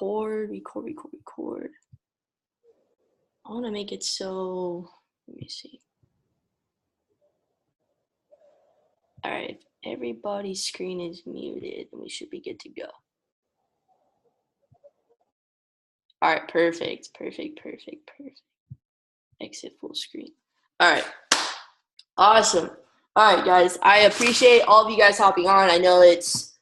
record. I want to make it so, let me see. All right, everybody's screen is muted and we should be good to go. All right, perfect. Exit full screen. All right, awesome. All right, guys, I appreciate all of you guys hopping on. I know it's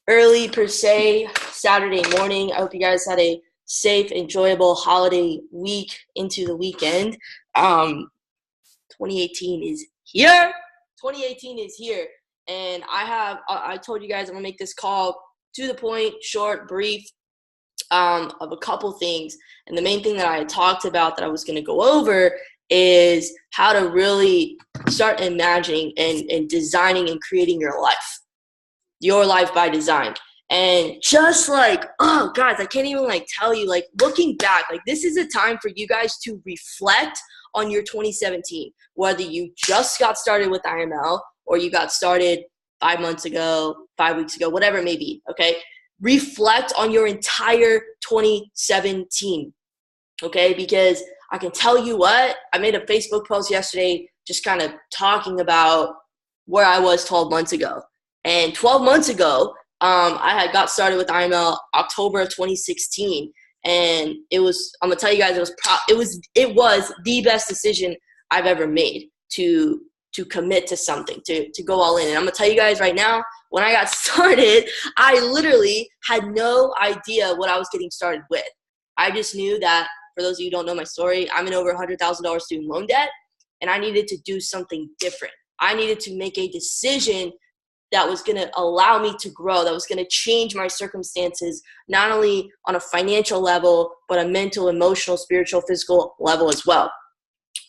early per se, Saturday morning. I hope you guys had a safe, enjoyable holiday week into the weekend. 2018 is here. 2018 is here. And I told you guys I'm going to make this call to the point, short, brief, of a couple things. And the main thing that I had talked about that I was going to go over is how to really start imagining and designing and creating your life by design. And just like, oh guys, I can't even tell you, looking back, this is a time for you guys to reflect on your 2017, whether you just got started with IML or you got started 5 months ago, 5 weeks ago, whatever it may be, okay? Reflect on your entire 2017, okay? Because I can tell you what, I made a Facebook post yesterday just kind of talking about where I was 12 months ago. And 12 months ago, I had got started with IML October of 2016. And I'm gonna tell you guys, it was the best decision I've ever made to commit to something, to go all in. And I'm gonna tell you guys right now, when I got started, I literally had no idea what I was getting started with. I just knew that, for those of you who don't know my story, I'm in over $100,000 student loan debt, and I needed to do something different. I needed to make a decision that was going to allow me to grow, that was going to change my circumstances, not only on a financial level, but a mental, emotional, spiritual, physical level as well.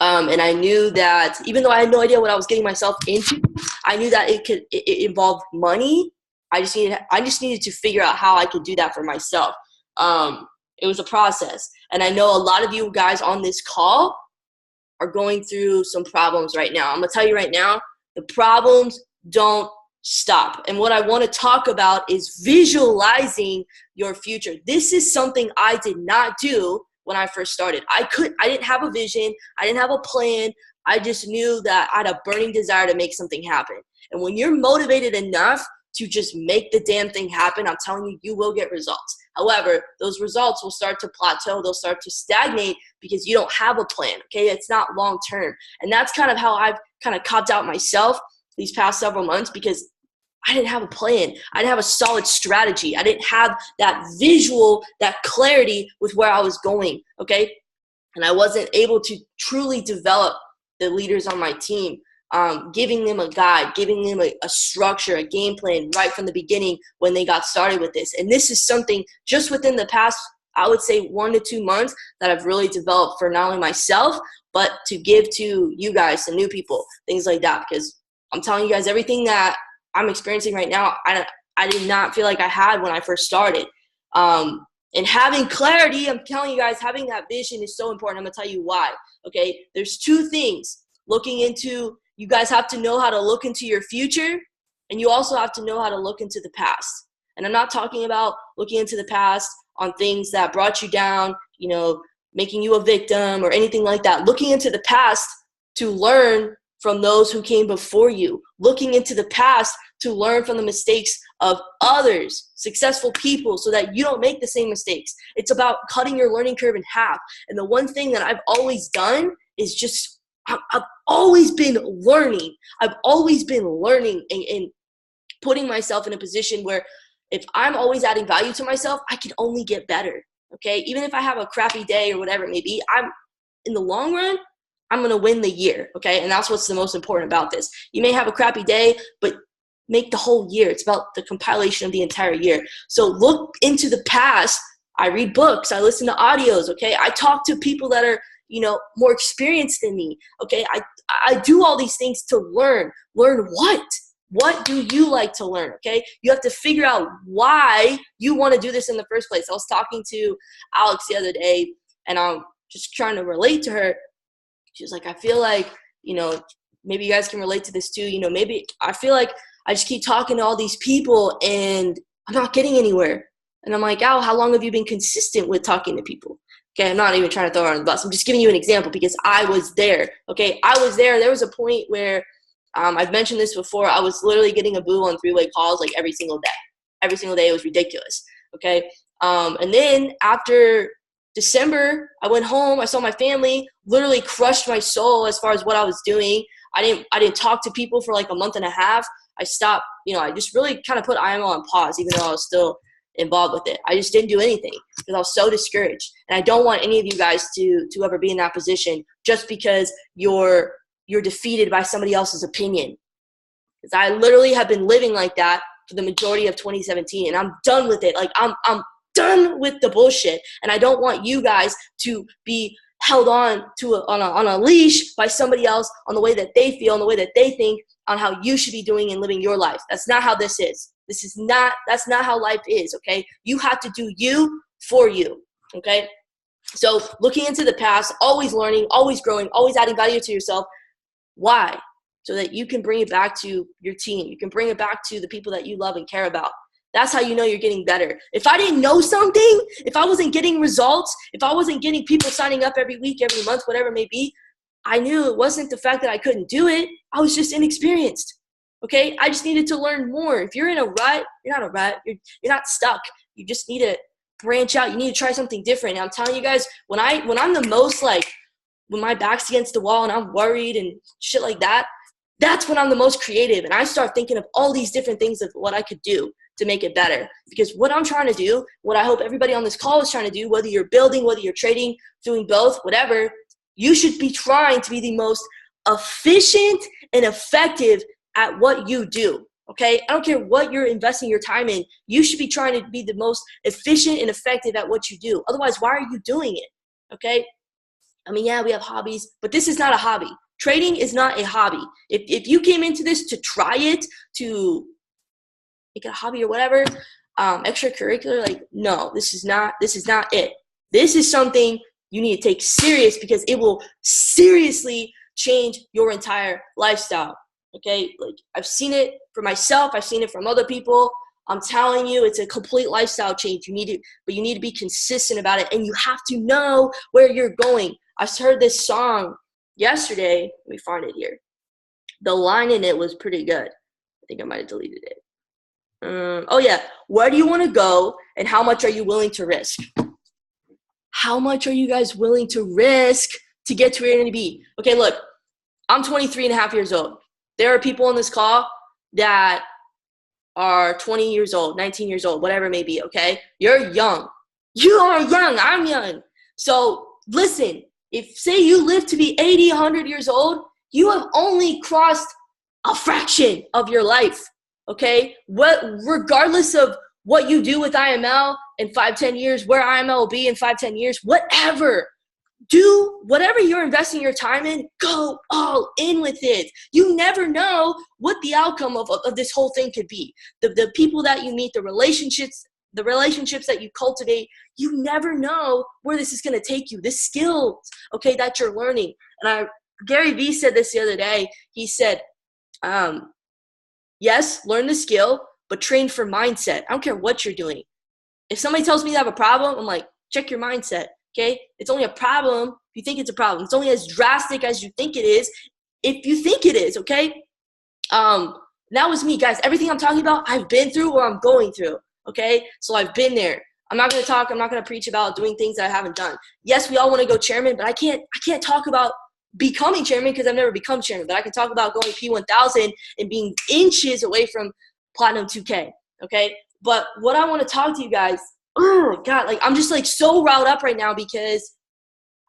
And I knew that even though I had no idea what I was getting myself into, I knew that it involved money. I just needed to figure out how I could do that for myself. It was a process. And I know a lot of you guys on this call are going through some problems right now. I'm going to tell you right now, the problems don't stop. And what I want to talk about is visualizing your future. This is something I did not do when I first started. I didn't have a vision. I didn't have a plan. I just knew that I had a burning desire to make something happen. And when you're motivated enough to just make the damn thing happen, I'm telling you, you will get results. However, those results will start to plateau. They'll start to stagnate because you don't have a plan, okay? It's not long term. And that's kind of how I've kind of copped out myself these past several months, because I didn't have a plan. I didn't have a solid strategy. I didn't have that visual, that clarity with where I was going, okay? And I wasn't able to truly develop the leaders on my team, giving them a guide, giving them a structure, a game plan right from the beginning when they got started with this. And this is something just within the past, I would say 1 to 2 months, that I've really developed for not only myself, but to give to you guys, the new people, things like that. Because I'm telling you guys, everything that I'm experiencing right now, I did not feel like I had when I first started. And having clarity, I'm telling you guys, having that vision is so important. I'm going to tell you why, okay? There's 2 things. You guys have to know how to look into your future, and you also have to know how to look into the past. And I'm not talking about looking into the past on things that brought you down, making you a victim or anything like that. Looking into the past to learn from those who came before you. Looking into the past to learn from the mistakes of others, successful people, so that you don't make the same mistakes. It's about cutting your learning curve in half. And the one thing that I've always done is just, I've always been learning. I've always been learning and putting myself in a position where if I'm always adding value to myself, I can only get better, okay? Even if I have a crappy day or whatever it may be, in the long run, I'm going to win the year, okay? And that's what's the most important about this. You may have a crappy day, but make the whole year. It's about the compilation of the entire year. So look into the past. I read books. I listen to audios, okay? I talk to people that are, more experienced than me, okay? I do all these things to learn. Learn what? What do you like to learn, okay? You have to figure out why you want to do this in the first place. I was talking to Alex the other day, and I'm just trying to relate to her. She was like, I feel like, maybe you guys can relate to this too. Maybe I feel like I just keep talking to all these people and I'm not getting anywhere. And I'm like, Al, how long have you been consistent with talking to people? Okay, I'm not even trying to throw her on the bus. I'm just giving you an example because I was there. Okay, I was there. There was a point where I've mentioned this before. I was literally getting a boo on three-way calls like every single day. Every single day. It was ridiculous. Okay, and then after December, I went home. I saw my family. Literally crushed my soul as far as what I was doing. I didn't talk to people for like a month and a half. I stopped. I just really kind of put IMO on pause, even though I was still involved with it. I just didn't do anything because I was so discouraged. And I don't want any of you guys to ever be in that position just because you're defeated by somebody else's opinion. Because I literally have been living like that for the majority of 2017, and I'm done with it. Like I'm done with the bullshit, and I don't want you guys to be held on to on a leash by somebody else on the way that they feel, on the way that they think, on how you should be doing and living your life. That's not how this is. That's not how life is, okay? You have to do you for you, okay? So looking into the past, always learning, always growing, always adding value to yourself. Why? So that you can bring it back to your team. You can bring it back to the people that you love and care about. That's how you know you're getting better. If I didn't know something, if I wasn't getting results, if I wasn't getting people signing up every week, every month, whatever it may be, I knew it wasn't the fact that I couldn't do it. I was just inexperienced. Okay, I just needed to learn more. If you're in a rut, you're not a rut. You're not stuck. You just need to branch out. You need to try something different. And I'm telling you guys, when I'm the most like, when my back's against the wall and I'm worried and shit like that, that's when I'm the most creative. And I start thinking of all these different things of what I could do to make it better. Because what I'm trying to do, what I hope everybody on this call is trying to do, whether you're building, whether you're trading, doing both, whatever, you should be trying to be the most efficient and effective at what you do, okay? I don't care what you're investing your time in. You should be trying to be the most efficient and effective at what you do. Otherwise, why are you doing it, okay? I mean, yeah, we have hobbies, but this is not a hobby. Trading is not a hobby. If you came into this to try it, to make it a hobby or whatever, extracurricular, like, no, this is not it. This is something you need to take serious because it will seriously change your entire lifestyle. Okay, like I've seen it for myself. I've seen it from other people. I'm telling you, it's a complete lifestyle change. You need to be consistent about it, and you have to know where you're going. I heard this song yesterday. Let me find it here. The line in it was pretty good. I think I might have deleted it. Oh yeah, where do you want to go, and how much are you willing to risk? How much are you guys willing to risk to get to where you're going to be? Okay, look, I'm 23 and a half years old. There are people on this call that are 20 years old, 19 years old, whatever it may be, okay? You're young. You are young. I'm young. So listen, if say you live to be 80, 100 years old, you have only crossed a fraction of your life, okay? Regardless of what you do with IML in 5-10 years, where IML will be in 5-10 years, whatever. Do whatever you're investing your time in, go all in with it. You never know what the outcome of this whole thing could be. The people that you meet, the relationships that you cultivate, you never know where this is going to take you. The skills, okay, that you're learning. And Gary Vee said this the other day. He said, yes, learn the skill, but train for mindset. I don't care what you're doing. If somebody tells me they have a problem, I'm like, check your mindset. Okay, it's only a problem if you think it's a problem. It's only as drastic as you think it is if you think it is, okay? That was me, guys. Everything I'm talking about, I've been through or I'm going through, okay? So I've been there. I'm not going to preach about doing things that I haven't done. Yes, we all want to go chairman, but I can't talk about becoming chairman because I've never become chairman, but I can talk about going P1000 and being inches away from Platinum 2K, okay? But what I want to talk to you guys, oh God, like I'm just like so riled up right now because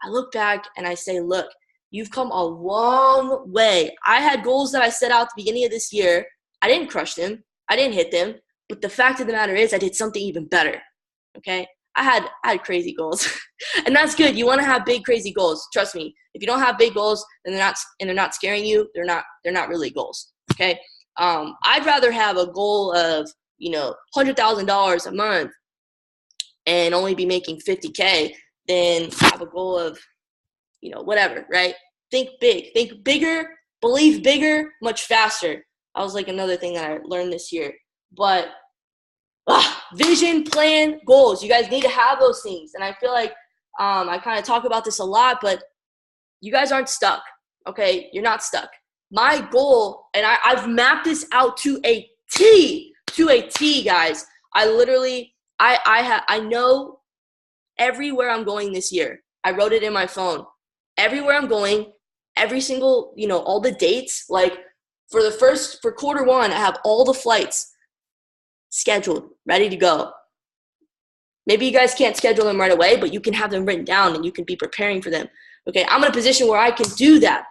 I look back and I say, look, you've come a long way. I had goals that I set out at the beginning of this year. I didn't crush them. I didn't hit them. But the fact of the matter is I did something even better. Okay. I had crazy goals and that's good. You want to have big, crazy goals. Trust me. If you don't have big goals then they're not scaring you, they're not really goals. Okay. I'd rather have a goal of, $100,000 a month and only be making 50K than have a goal of, whatever, right? Think big, think bigger, believe bigger, much faster. That was like another thing that I learned this year. But Vision, plan, goals. You guys need to have those things. And I feel like I kind of talk about this a lot, but you guys aren't stuck, okay? You're not stuck. My goal, and I've mapped this out to a T, guys. I literally, I know everywhere I'm going this year. I wrote it in my phone. Everywhere I'm going, every single, all the dates, like for quarter one, I have all the flights scheduled, ready to go. Maybe you guys can't schedule them right away, but you can have them written down and you can be preparing for them. Okay, I'm in a position where I can do that.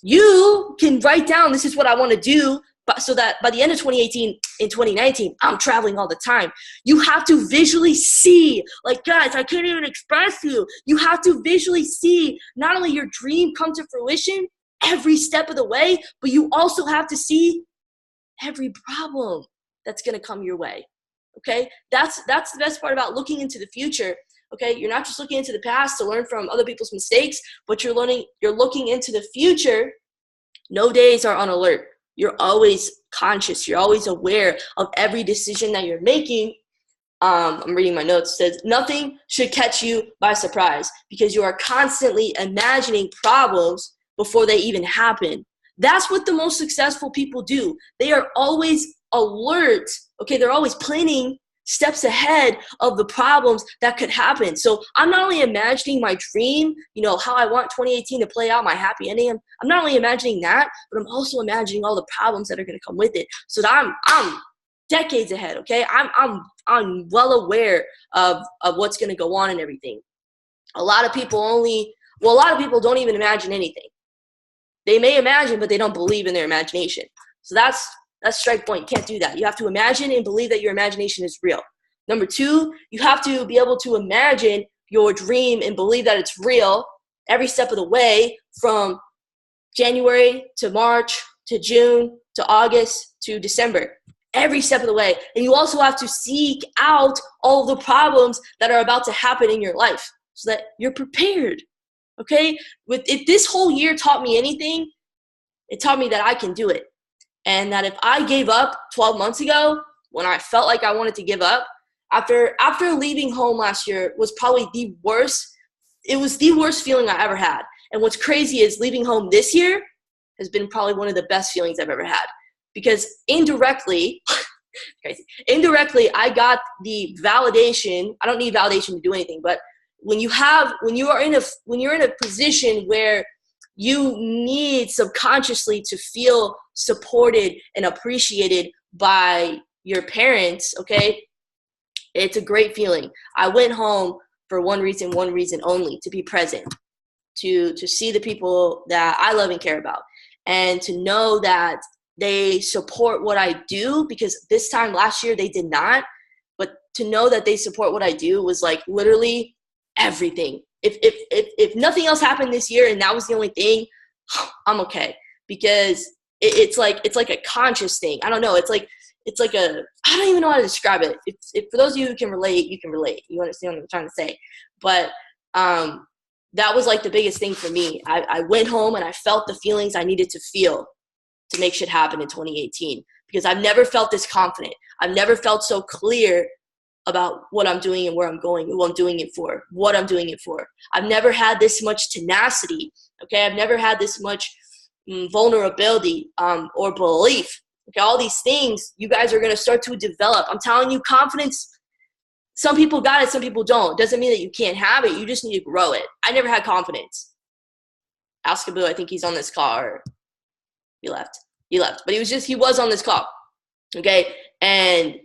You can write down, this is what I want to do, but so that by the end of 2018 and 2019, I'm traveling all the time. You have to visually see, like guys, I can't even express to you. You have to visually see not only your dream come to fruition every step of the way, but you also have to see every problem that's going to come your way. Okay, that's the best part about looking into the future. Okay, you're not just looking into the past to learn from other people's mistakes, but you're looking into the future. No days are on alert. You're always conscious. You're always aware of every decision that you're making. I'm reading my notes. It says, nothing should catch you by surprise because you are constantly imagining problems before they even happen. That's what the most successful people do. They are always alert. Okay, they're always planning steps ahead of the problems that could happen. So I'm not only imagining my dream, how I want 2018 to play out, my happy ending. I'm not only imagining that, but I'm also imagining all the problems that are going to come with it. So that I'm decades ahead. Okay, I'm well aware of what's going to go on and everything. A lot of people don't even imagine anything. They may imagine, but they don't believe in their imagination. So that's strike point. You can't do that. You have to imagine and believe that your imagination is real. Number two, you have to be able to imagine your dream and believe that it's real every step of the way, from January to March to June to August to December, every step of the way. And you also have to seek out all the problems that are about to happen in your life so that you're prepared. Okay? If this whole year taught me anything, it taught me that I can do it. And that if I gave up 12 months ago, when I felt like I wanted to give up, after leaving home last year was probably the worst. It was the worst feeling I ever had. And what's crazy is leaving home this year has been probably one of the best feelings I've ever had. Because indirectly, I got the validation. I don't need validation to do anything, but when you're in a position where you need subconsciously to feel supported and appreciated by your parents, okay? It's a great feeling. I went home for one reason only, to be present, to see the people that I love and care about, and to know that they support what I do, because this time last year they did not, but to know that they support what I do was like literally everything. If nothing else happened this year and that was the only thing, I'm okay, because it's like a conscious thing. I don't know. It's like I don't even know how to describe it. If for those of you who can relate, you can relate. You understand what I'm trying to say. But that was like the biggest thing for me. I went home and I felt the feelings I needed to feel to make shit happen in 2018, because I've never felt this confident. I've never felt so clear about what I'm doing and where I'm going, who I'm doing it for, what I'm doing it for. I've never had this much tenacity, okay? I've never had this much vulnerability or belief. Okay, all these things you guys are going to start to develop. I'm telling you, confidence, some people got it, some people don't. Doesn't mean that you can't have it. You just need to grow it. I never had confidence. Ask Abu, I think he's on this call, or he left. But he was on this call, okay? And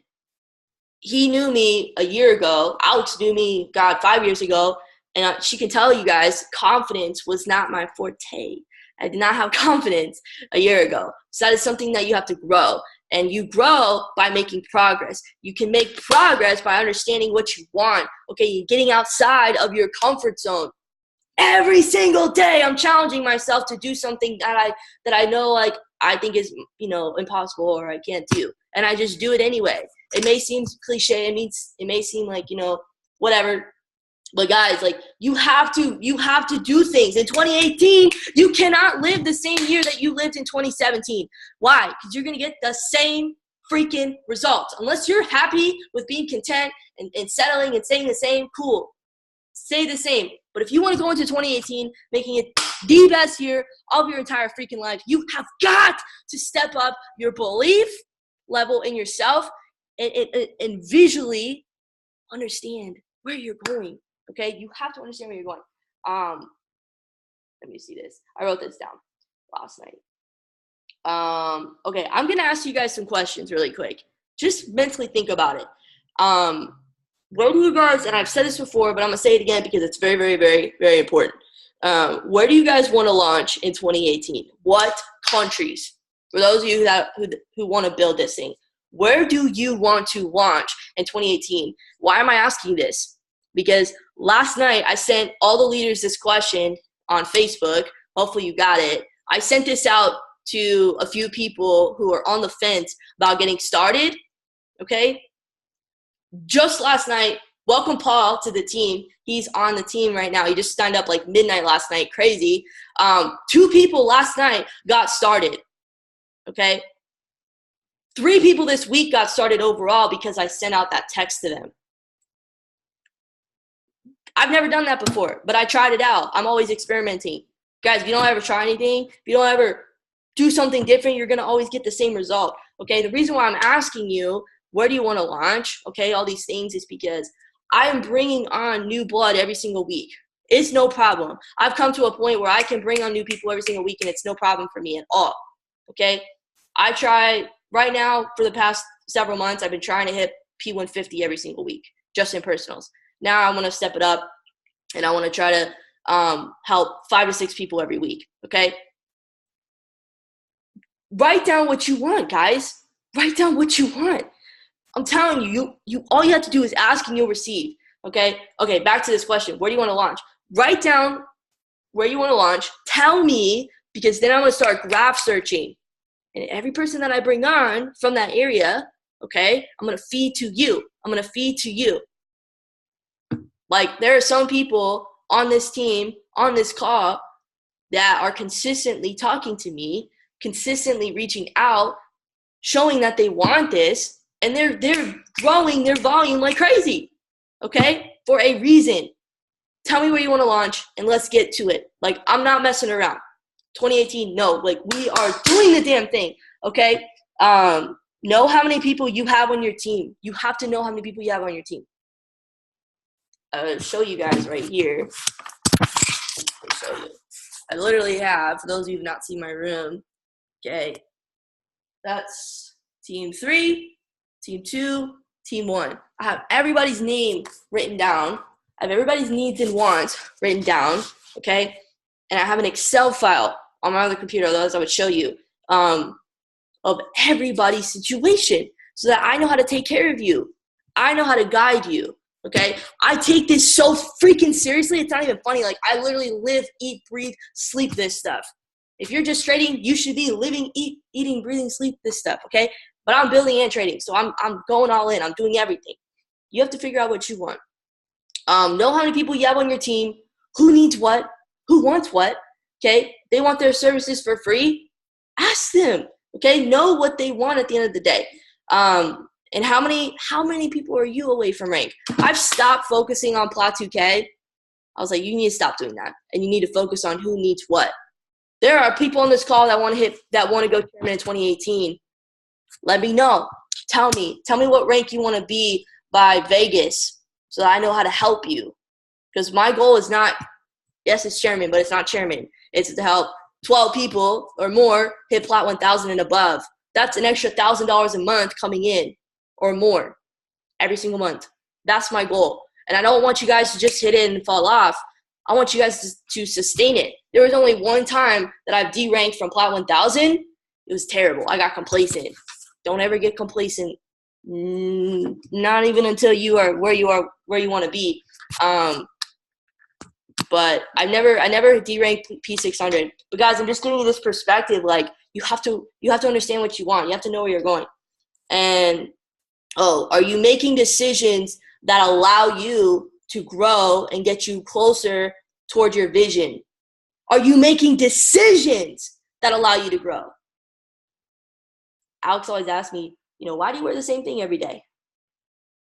he knew me a year ago. Alex knew me, 5 years ago. And she can tell you guys, confidence was not my forte. I did not have confidence a year ago. So that is something that you have to grow. And you grow by making progress. You can make progress by understanding what you want. Okay, you're getting outside of your comfort zone. Every single day I'm challenging myself to do something that I know, like, I think is, impossible or I can't do. And I just do it anyway. It may seem cliche. It may seem like, whatever. But guys, like, you have to do things. In 2018, you cannot live the same year that you lived in 2017. Why? Because you're going to get the same freaking results. Unless you're happy with being content and settling and staying the same, cool. Stay the same. But if you want to go into 2018 making it the best year of your entire freaking life, you have got to step up your belief level in yourself and visually understand where you're going. Okay, you have to understand where you're going. Let me see this. I wrote this down last night. Okay, I'm gonna ask you guys some questions really quick. Just mentally think about it. Where do you guys, and I've said this before, but I'm gonna say it again because it's very, very, very, very important. Where do you guys want to launch in 2018? What countries? For those of you who want to build this thing, where do you want to launch in 2018? Why am I asking this? Because last night I sent all the leaders this question on Facebook. Hopefully you got it. I sent this out to a few people who are on the fence about getting started. Okay. Just last night, welcome Paul to the team. He's on the team right now. He just signed up like midnight last night. Crazy. 2 people last night got started. Okay. 3 people this week got started overall because I sent out that text to them. I've never done that before, but I tried it out. I'm always experimenting. Guys, if you don't ever try anything, if you don't ever do something different, you're going to always get the same result. Okay, the reason why I'm asking you, where do you want to launch? Okay, all these things is because I'm bringing on new blood every single week. It's no problem. I've come to a point where I can bring on new people every single week, and it's no problem for me at all. Okay, I try right now for the past several months, I've been trying to hit P150 every single week, just in personals. Now I want to step it up, and I want to try to help 5 to 6 people every week, okay? Write down what you want, guys. Write down what you want. I'm telling you, you all you have to do is ask and you'll receive, okay? Okay, back to this question. Where do you want to launch? Write down where you want to launch. Tell me, because then I'm going to start graph searching. And every person that I bring on from that area, okay, I'm going to feed to you. I'm going to feed to you. Like, there are some people on this team, on this call, that are consistently talking to me, consistently reaching out, showing that they want this, and they're growing their volume like crazy, okay, for a reason. Tell me where you want to launch, and let's get to it. Like, I'm not messing around. 2018, no. Like, we are doing the damn thing, okay? Know how many people you have on your team. You have to know how many people you have on your team. I'll show you guys right here. I'll show you. I literally have, for those of you who have not seen my room, okay, that's team 3, team 2, team 1. I have everybody's name written down. I have everybody's needs and wants written down, okay? And I have an Excel file on my other computer, otherwise I would show you, of everybody's situation so that I know how to take care of you. I know how to guide you. Okay, I take this so freaking seriously. It's not even funny. Like, I literally live, eat, breathe, sleep this stuff. If you're just trading, you should be living, eating, breathing, sleep this stuff. Okay, but I'm building and trading, so I'm going all in. I'm doing everything. You have to figure out what you want. Know how many people you have on your team. Who needs what? Who wants what? Okay, they want their services for free. Ask them. Okay, know what they want at the end of the day. And how many people are you away from rank? I've stopped focusing on Plot 2K. I was like, you need to stop doing that. And you need to focus on who needs what. There are people on this call that want to go chairman in 2018. Let me know. Tell me what rank you want to be by Vegas so that I know how to help you. Because my goal is not, yes, it's chairman, but it's not chairman. It's to help 12 people or more hit Plot 1000 and above. That's an extra $1,000 a month coming in. Or more every single month. That's my goal. And I don't want you guys to just hit it and fall off. I want you guys to sustain it. There was only one time that I've deranked from Plot 1000. It was terrible. I got complacent. Don't ever get complacent. Not even until you are where you want to be. But I never deranked P600. But guys, I'm just giving you this perspective. Like, you have to understand what you want. You have to know where you're going. And are you making decisions that allow you to grow and get you closer toward your vision? Are you making decisions that allow you to grow? Alex always asks me, Why do you wear the same thing every day?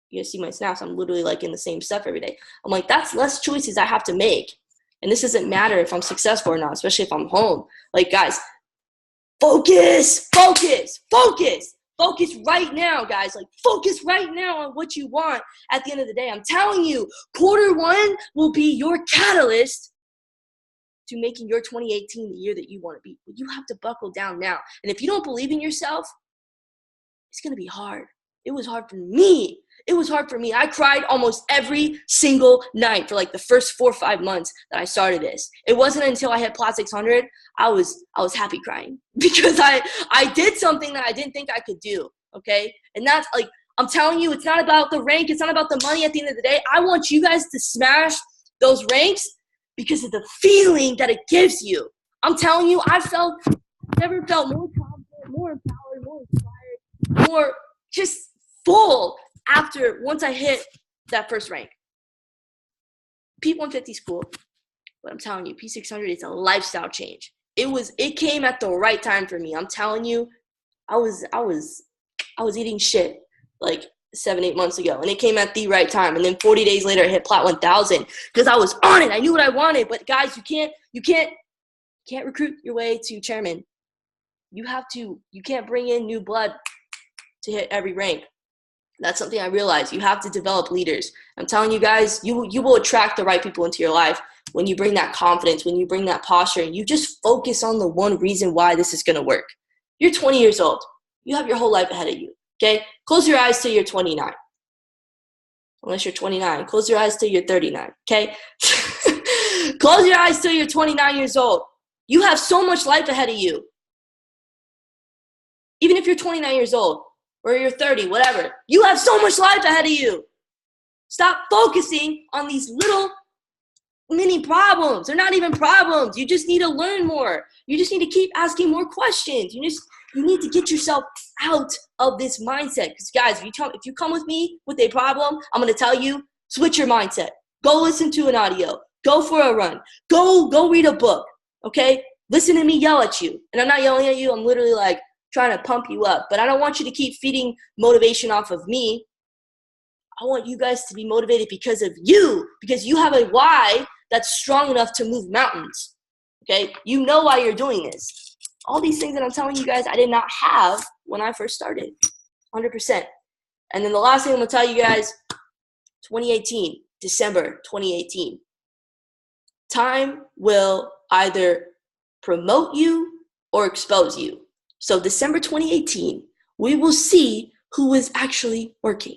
You guys see my snaps. I'm literally like in the same stuff every day. I'm like, that's less choices I have to make. And this doesn't matter if I'm successful or not, especially if I'm home. Like, guys, focus right now, guys. Like, focus right now on what you want at the end of the day. I'm telling you, quarter one will be your catalyst to making your 2018 the year that you want to be. You have to buckle down now. And if you don't believe in yourself, it's going to be hard. It was hard for me. I cried almost every single night for like the first 4 or 5 months that I started this. It wasn't until I hit Plat 600, I was happy crying because I did something that I didn't think I could do, okay? And that's like, I'm telling you, it's not about the rank. It's not about the money at the end of the day. I want you guys to smash those ranks because of the feeling that it gives you. I'm telling you, never felt more confident, more empowered, more inspired, more just full once I hit that first rank. P150 is cool, but I'm telling you, P600 is a lifestyle change. It came at the right time for me. I'm telling you, I was eating shit like 7-8 months ago, and it came at the right time. And then 40 days later, I hit Plat 1000 because I was on it. I knew what I wanted. But guys, you can't recruit your way to chairman. You can't bring in new blood to hit every rank. That's something I realized. You have to develop leaders. I'm telling you guys, you will attract the right people into your life when you bring that confidence, when you bring that posture, and you just focus on the one reason why this is going to work. You're 20 years old. You have your whole life ahead of you, okay? Close your eyes till you're 29. Unless you're 29. Close your eyes till you're 39, okay? Close your eyes till you're 29 years old. You have so much life ahead of you. Even if you're 29 years old, or you're 30, whatever. You have so much life ahead of you. Stop focusing on these little mini problems. They're not even problems. You just need to learn more. You just need to keep asking more questions. You need to get yourself out of this mindset. Because guys, if you come with me with a problem, I'm going to tell you, switch your mindset. Go listen to an audio. Go for a run. Go read a book. Okay? Listen to me yell at you. And I'm not yelling at you. I'm literally like, trying to pump you up. But I don't want you to keep feeding motivation off of me. I want you guys to be motivated because of you, because you have a why that's strong enough to move mountains. Okay? You know why you're doing this. All these things that I'm telling you guys, I did not have when I first started. 100%. And then the last thing I'm going to tell you guys, 2018, December 2018. Time will either promote you or expose you. So December 2018, we will see who is actually working,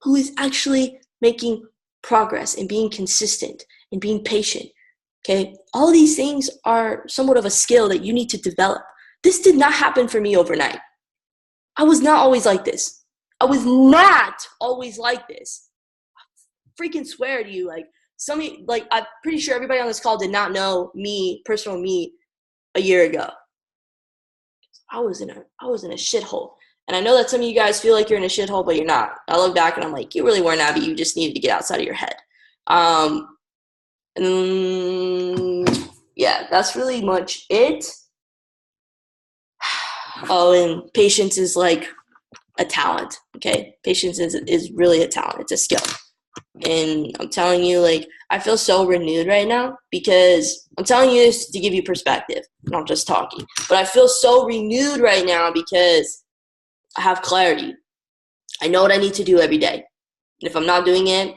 who is actually making progress and being consistent and being patient, okay? All these things are somewhat of a skill that you need to develop. This did not happen for me overnight. I was not always like this. I freaking swear to you, I'm pretty sure everybody on this call did not know me, personal me, a year ago. I was in a shithole. And I know that some of you guys feel like you're in a shithole, but you're not. I look back and I'm like, you really weren't, Abby. You just needed to get outside of your head. Yeah, that's really much it. Oh, and patience is like a talent, okay? Patience is really a talent. It's a skill. And I'm telling you, like, I feel so renewed right now because I'm telling you this to give you perspective. I'm not just talking. But I feel so renewed right now because I have clarity. I know what I need to do every day. And if I'm not doing it,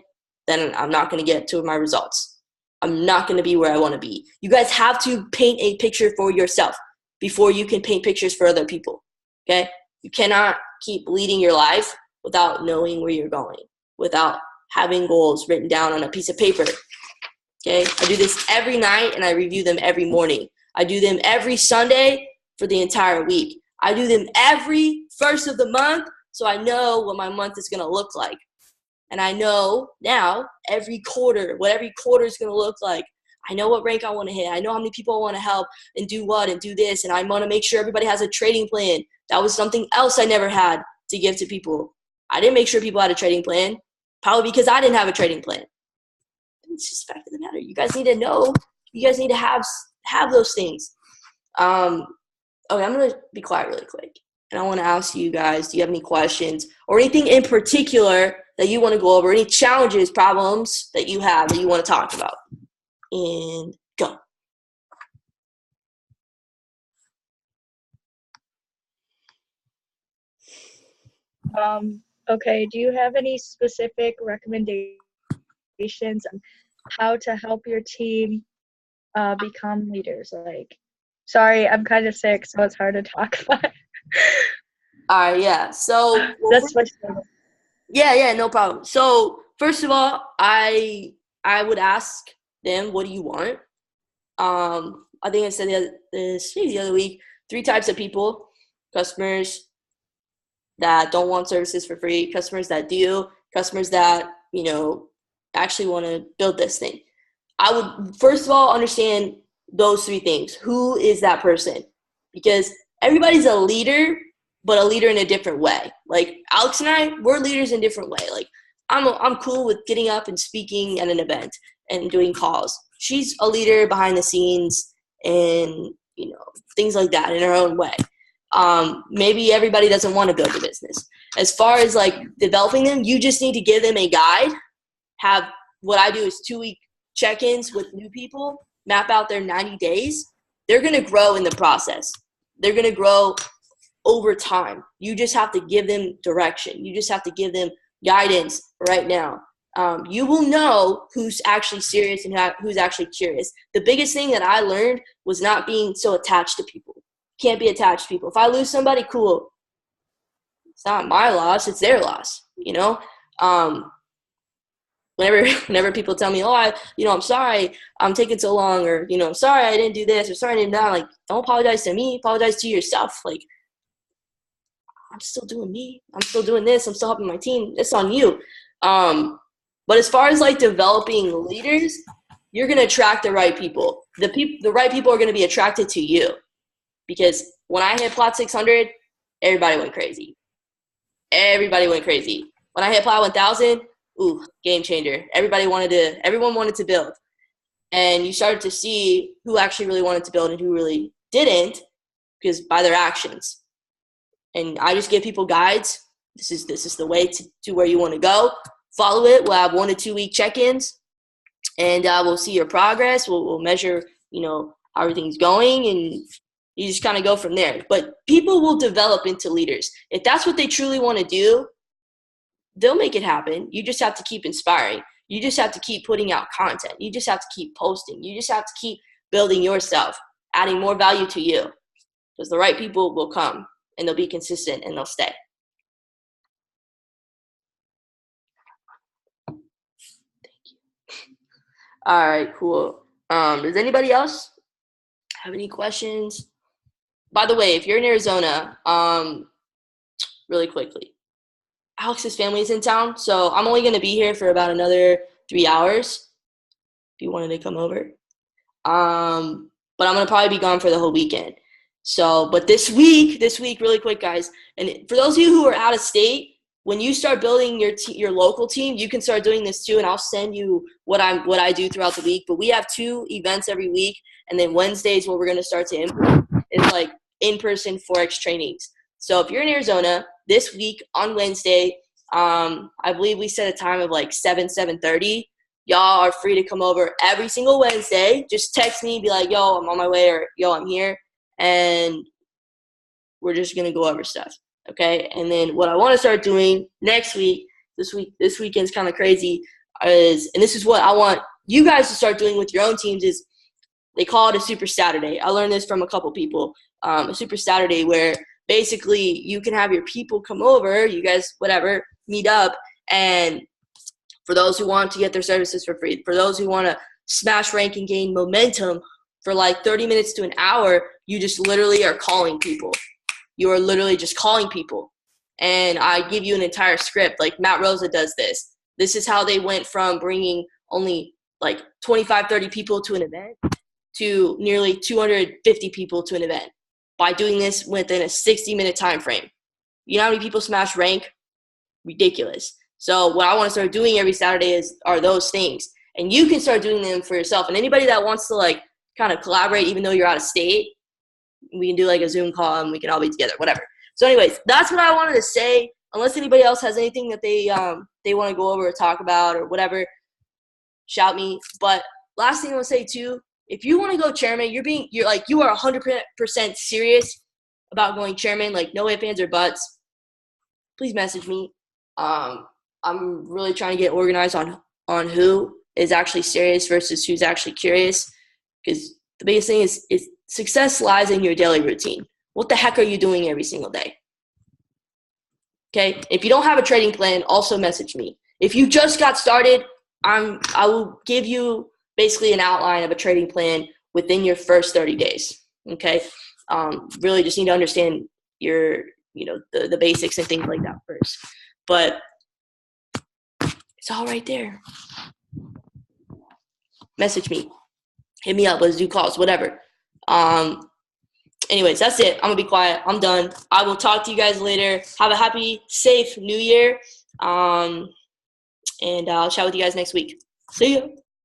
then I'm not going to get to my results. I'm not going to be where I want to be. You guys have to paint a picture for yourself before you can paint pictures for other people, okay? You cannot keep leading your life without knowing where you're going, without having goals written down on a piece of paper, okay? I do this every night, and I review them every morning. I do them every Sunday for the entire week. I do them every first of the month, so I know what my month is going to look like. And I know now every quarter, what every quarter is going to look like. I know what rank I want to hit. I know how many people I want to help and do what and do this. And I want to make sure everybody has a trading plan. That was something else I never had to give to people. I didn't make sure people had a trading plan, probably because I didn't have a trading plan. It's just the fact of the matter. You guys need to know. You guys need to have those things. Okay, I'm going to be quiet really quick. and I want to ask you guys, do you have any questions or anything in particular that you want to go over, any challenges, problems that you have that you want to talk about? And go. Okay, do you have any specific recommendations on how to help your team become leaders? Like, sorry, I'm kind of sick, so it's hard to talk about. All right, yeah. So That's what. yeah, no problem. So first of all, I would ask them, what do you want? I think I said this maybe the other week, 3 types of people: customers that don't want services for free, customers that do, customers that, actually want to build this thing. I would first of all understand those 3 things. Who is that person? Because everybody's a leader, but a leader in a different way. Like Alex and I, we're leaders in a different way. Like I'm cool with getting up and speaking at an event and doing calls. She's a leader behind the scenes and, things like that in her own way. Maybe everybody doesn't want to build a business. As far as like developing them, you just need to give them a guide. Have what I do is 2-week check-ins with new people, map out their 90 days. They're going to grow in the process. They're going to grow over time. You just have to give them direction. You just have to give them guidance right now. You will know who's actually serious and who's actually curious. The biggest thing that I learned was not being so attached to people. Can't be attached to people. If I lose somebody, cool. It's not my loss, it's their loss, Whenever people tell me, I'm sorry I'm taking so long, or, I'm sorry I didn't do this, or sorry I didn't do that, like, don't apologize to me, apologize to yourself. Like, I'm still doing me. I'm still doing this. I'm still helping my team. It's on you. But as far as like developing leaders, you're going to attract the right people. The right people are going to be attracted to you, because when I hit Plat 600, everybody went crazy. Everybody went crazy. When I hit Plat 1000, game changer. Everyone wanted to build. And you started to see who actually really wanted to build and who really didn't, because by their actions. And I just give people guides. This is the way to where you want to go. Follow it. We'll have 1 to 2 week check-ins, and we'll see your progress. We'll measure, how everything's going, and you just kind of go from there. But people will develop into leaders. If that's what they truly want to do, they'll make it happen. You just have to keep inspiring. You just have to keep putting out content. You just have to keep posting. You just have to keep building yourself, adding more value to you, because the right people will come, and they'll be consistent, and they'll stay. Thank you. All right, cool. Does anybody else have any questions? By the way, if you're in Arizona, really quickly, Alex's family is in town, so I'm only going to be here for about another 3 hours if you wanted to come over. But I'm going to probably be gone for the whole weekend. So, but this week, really quick, guys, and for those of you who are out of state, when you start building your local team, you can start doing this too, and I'll send you what I do throughout the week. But we have 2 events every week, and then Wednesdays, what we're going to start to implement is like in-person Forex trainings. So if you're in Arizona this week on Wednesday, I believe we set a time of like 7:30. Y'all are free to come over every single Wednesday. Just text me, be like, yo, I'm on my way, or yo, I'm here. And we're just going to go over stuff. Okay. And then what I want to start doing next week, this weekend's kind of crazy, and this is what I want you guys to start doing with your own teams, is they call it a Super Saturday. I learned this from a couple people. A Super Saturday where basically you can have your people come over, you guys, whatever, meet up. And for those who want to get their services for free, for those who want to smash rank and gain momentum for like 30 minutes to an hour, you just literally are calling people. You are literally just calling people. And I give you an entire script. Like Matt Rosa does this. This is how they went from bringing only like 25, 30 people to an event to nearly 250 people to an event by doing this within a 60-minute time frame. You know how many people smash rank? Ridiculous. So what I want to start doing every Saturday are those things. And you can start doing them for yourself. And anybody that wants to like kind of collaborate, even though you're out of state, we can do like a Zoom call and we can all be together, whatever. So anyways, that's what I wanted to say. Unless anybody else has anything that they want to go over or talk about or whatever, shout me. But last thing I want to say too, if you want to go chairman, you are 100% serious about going chairman, like no ifs, ands, or buts, please message me. I'm really trying to get organized on who is actually serious versus who's actually curious, because the biggest thing is success lies in your daily routine. What the heck are you doing every single day? Okay, if you don't have a trading plan, also message me. If you just got started, I will give you basically an outline of a trading plan within your first 30 days. Okay, really just need to understand the basics and things like that first. But it's all right there. Message me, hit me up, let's do calls, whatever. Anyways, that's it. I'm gonna be quiet. I'm done. I will talk to you guys later. Have a happy, safe New Year. And I'll chat with you guys next week. See ya.